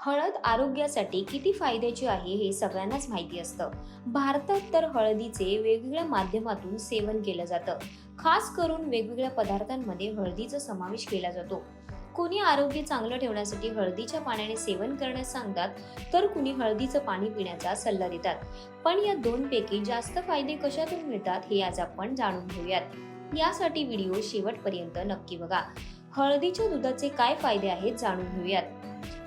हळद आरोग्यासाठी किती फायद्याची आहे हे सगळ्यांनाच माहिती असतं. भारतात तर हळदीचे वेगवेगळ्या माध्यमातून सेवन केलं जातं. खास करून वेगवेगळ्या पदार्थांमध्ये हळदीचा समावेश केला जातो. कुणी आरोग्य चांगलं ठेवण्यासाठी हळदीच्या पाण्याने सेवन करण्यास सांगतात, तर कुणी हळदीचं पाणी पिण्याचा सल्ला देतात. पण या दोनपैकी जास्त फायदे कशातून मिळतात हे आज आपण जाणून घेऊयात. यासाठी व्हिडिओ शेवटपर्यंत नक्की बघा. हळदीच्या दुधाचे काय फायदे आहेत जाणून घेऊयात.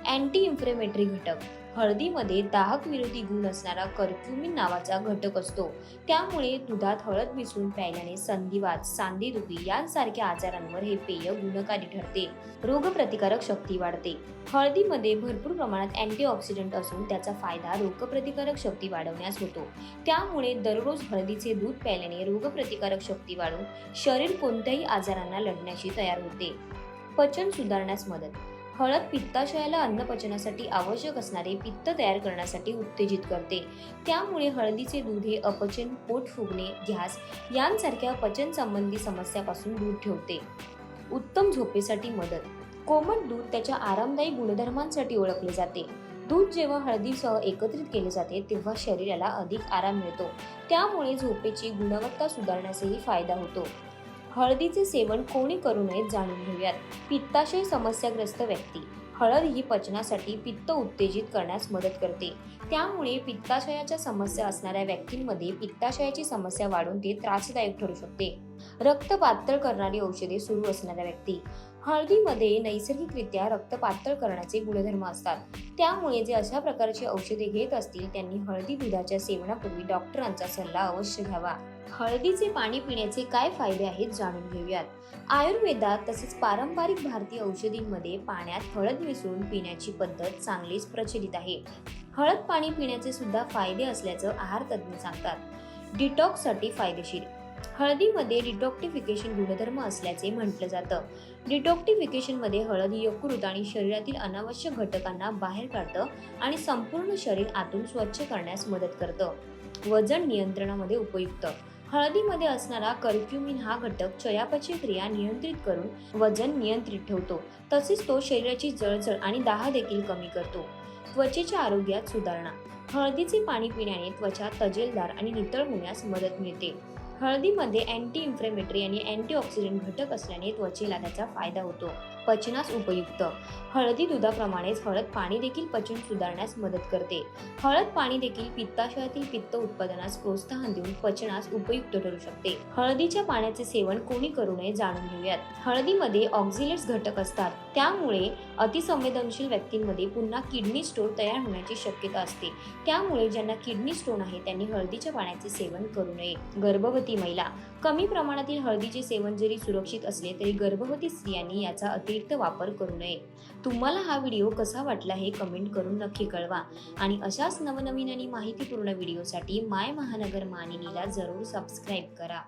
अँटी इन्फ्लेमेटरी घटक. हळदीमध्ये दाहक विरोधी गुण असणारा कर्क्युमिन नावाचा घटक असतो. त्यामुळे दुधात हळद मिसळून प्यायल्याने संधिवात, सांधेदुखी यांसारख्या आजारांवर हे पेय गुणकारी ठरते. रोगप्रतिकारक शक्ती वाढते. हळदीमध्ये भरपूर प्रमाणात अँटीऑक्सिडंट असून त्याचा फायदा रोगप्रतिकारक शक्ती वाढवण्यास होतो. त्यामुळे दररोज हळदीचे दूध प्यायल्याने रोगप्रतिकारक शक्ती वाढून शरीर कोणत्याही आजारांना लढण्याची तयार होते. पचन सुधारण्यास मदत. हळद पित्ताशयाला अन्नपचनासाठी आवश्यक असणारे पित्त तयार करण्यासाठी उत्तेजित करते. त्यामुळे हळदीचे दूध हे अपचन, पोट फुगणे, गॅस यांसारख्या पचन संबंधी समस्यापासून दूर ठेवते. उत्तम झोपेसाठी मदत. कोमट दूध त्याच्या आरामदायी गुणधर्मांसाठी ओळखले जाते. दूध जेव्हा हळदीसह एकत्रित केले जाते तेव्हा शरीराला अधिक आराम मिळतो. त्यामुळे झोपेची गुणवत्ता सुधारण्यासही फायदा होतो. हळदीचे सेवन कोणी करू नये जाणून घेऊयात. पित्ताशय समस्याग्रस्त व्यक्ती. हळद ही पचनासाठी पित्त उत्तेजित करण्यास मदत करते. त्यामुळे पित्ताशयाच्या समस्या असणाऱ्या व्यक्तींमध्ये पित्ताशयाची समस्या वाढून ते त्रासदायक ठरू शकते. रक्त पातळ करणारी औषधे सुरू असणाऱ्या व्यक्ती. हळदीमध्ये नैसर्गिकरित्या रक्त पातळ करण्याचे गुणधर्म असतात. त्यामुळे जे अशा प्रकारची औषधे घेत असतील त्यांनी हळदी दुधाच्या सेवनापूर्वी डॉक्टरांचा सल्ला अवश्य घ्यावा. हळदीचे पाणी पिण्याचे काय फायदे आहेत जाणून घेऊयात. आयुर्वेदात तसेच पारंपरिक भारतीय औषधींमध्ये पाण्यात हळद मिसळून पिण्याची पद्धत चांगलीच प्रचलित आहे. हळद पाणी पिण्याचे सुद्धा फायदे असल्याचं आहार तज्ज्ञ सांगतात. डिटॉक्ससाठी फायदेशीर. हळदीमध्ये डिटॉक्सिफिकेशन गुणधर्म असल्याचे म्हटलं जातं. डिटॉक्सिफिकेशनमध्ये हळद यकृत आणि शरीरातील अनावश्यक घटकांना बाहेर काढतं आणि संपूर्ण शरीर आतून स्वच्छ करण्यास मदत करतं. वजन नियंत्रणामध्ये उपयुक्त. हळदीमध्ये असणारा कर्क्युमिन हा घटक चयापचय क्रिया नियंत्रित करून वजन नियंत्रित ठेवतो. तसेच तो शरीराची जळजळ आणि दाह देखील कमी करतो. त्वचेच्या आरोग्यात सुधारणा. हळदीचे पाणी पिण्याने त्वचा तजेलदार आणि नितळ होण्यास मदत मिळते. हळदीमध्ये अँटी इन्फ्लेमेटरी आणि अँटीऑक्सिडंट घटक असल्याने त्वचेला त्याचा फायदा होतो. पचनास उपयुक्त. हळदी दुधाप्रमाणेच हळद पाणी देखील पचन सुधारण्यास मदत करते. हळद पाणी देखील पित्ताशयातील पित्त उत्पादनास प्रोत्साहन देऊन पचनास उपयुक्त ठरू शकते. हळदीच्या पाण्याचे सेवन कोणी करू नये जाणून घेऊयात. हळदीमध्ये ऑक्झिलेट्स घटक असतात. त्यामुळे अतिसंवेदनशील व्यक्तींमध्ये पुन्हा किडनी स्टोन तयार होण्याची शक्यता असते. त्यामुळे ज्यांना किडनी स्टोन आहे त्यांनी हळदीच्या पाण्याचे सेवन करू नये. गर्भवती महिला. कमी प्रमाणातील हळदीचे सेवन जरी सुरक्षित असले तरी गर्भवती स्त्रियांनी याचा अतिरिक्त वापर करू नये. तुम्हाला हा व्हिडिओ कसा वाटला हे कमेंट करून नक्की कळवा आणि अशाच नवनवीन आणि माहितीपूर्ण व्हिडिओसाठी माय महानगर मानिनीला जरूर सबस्क्राईब करा.